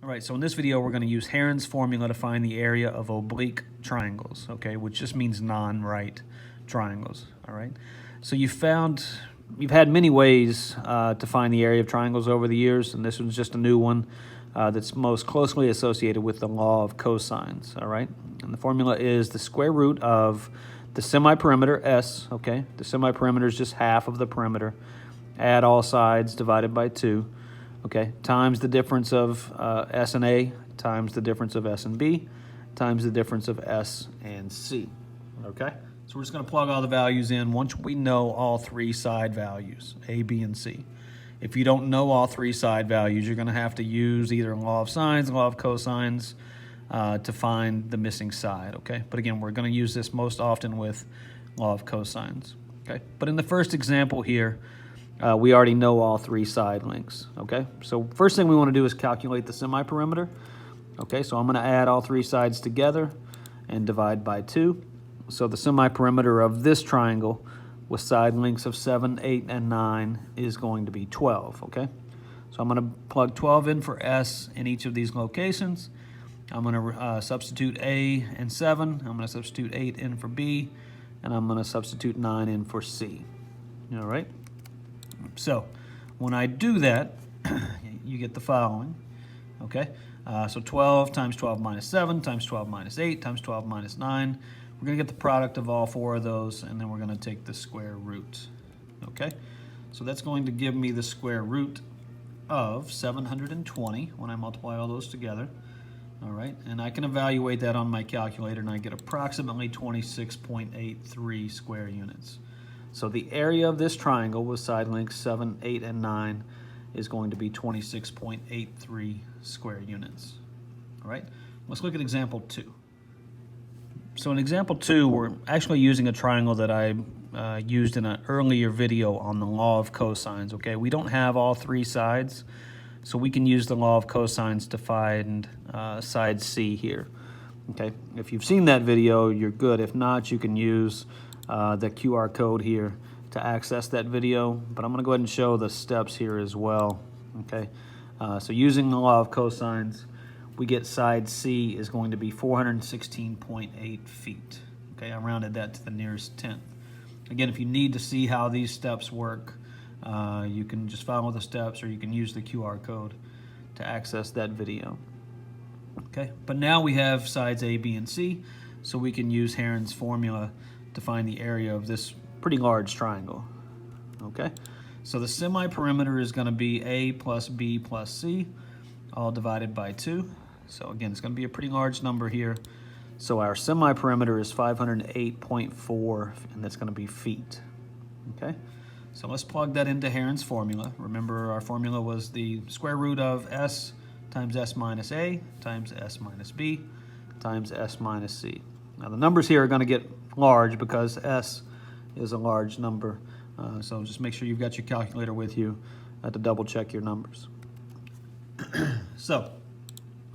All right, so in this video, we're going to use Heron's formula to find the area of oblique triangles, okay, which just means non-right triangles, all right? So you've had many ways to find the area of triangles over the years, and this one's just a new one that's most closely associated with the law of cosines, all right? And the formula is the square root of the semi-perimeter, S, okay? The semi-perimeter is just half of the perimeter. Add all sides divided by 2. Okay, times the difference of S and A, times the difference of S and B, times the difference of S and C. Okay, so we're just going to plug all the values in once we know all three side values, A, B, and C. If you don't know all three side values, you're going to have to use either law of sines, law of cosines to find the missing side. Okay, but again, we're going to use this most often with law of cosines. Okay, but in the first example here, we already know all three side lengths, okay? So first thing we want to do is calculate the semi-perimeter. Okay, so I'm going to add all three sides together and divide by 2. So the semi-perimeter of this triangle with side lengths of 7, 8, and 9 is going to be 12, okay? So I'm going to plug 12 in for S in each of these locations. I'm going to substitute A and 7. I'm going to substitute 8 in for B, and I'm going to substitute 9 in for C, all right? So when I do that, you get the following, okay? So 12 times 12 minus 7 times 12 minus 8 times 12 minus 9. We're going to get the product of all four of those, and then we're going to take the square root, okay? So that's going to give me the square root of 720 when I multiply all those together, all right? And I can evaluate that on my calculator, and I get approximately 26.83 square units. So the area of this triangle with side lengths 7, 8, and 9 is going to be 26.83 square units. All right, let's look at example 2. So in example 2, we're actually using a triangle that I used in an earlier video on the law of cosines, okay? We don't have all three sides, so we can use the law of cosines to find side C here, okay? If you've seen that video, you're good. If not, you can use the QR code here to access that video, but I'm going to go ahead and show the steps here as well. Okay, so using the law of cosines, we get side C is going to be 416.8 feet. Okay, I rounded that to the nearest tenth. Again, if you need to see how these steps work, you can just follow the steps, or you can use the QR code to access that video. Okay, but now we have sides A, B, and C, so we can use Heron's formula to find the area of this pretty large triangle, okay? So the semi-perimeter is going to be A plus B plus C, all divided by 2. So again, it's going to be a pretty large number here. So our semi-perimeter is 508.4, and that's going to be feet, okay? So let's plug that into Heron's formula. Remember, our formula was the square root of S times S minus A times S minus B times S minus C. Now the numbers here are going to get large because S is a large number. So just make sure you've got your calculator with you to double check your numbers. So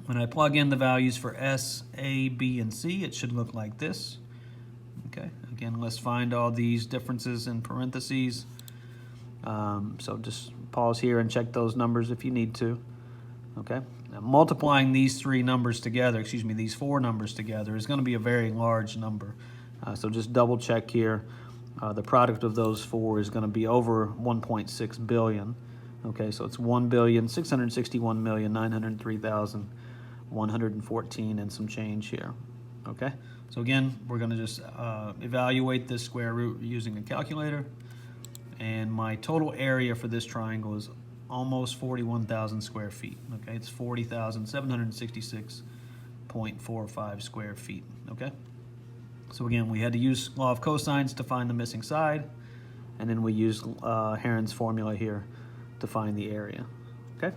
when I plug in the values for S, A, B, and C, it should look like this. Okay, again, let's find all these differences in parentheses. So just pause here and check those numbers if you need to. Okay, now multiplying these three numbers together, these four numbers together, is going to be a very large number. So just double check here. The product of those four is going to be over 1.6 billion. Okay, so it's 1,661,903,114 and some change here. Okay, so again, we're going to just evaluate this square root using a calculator. And my total area for this triangle is almost 41,000 square feet. Okay, it's 40,766.45 square feet. Okay, so again, we had to use law of cosines to find the missing side, and then we used Heron's formula here to find the area. Okay.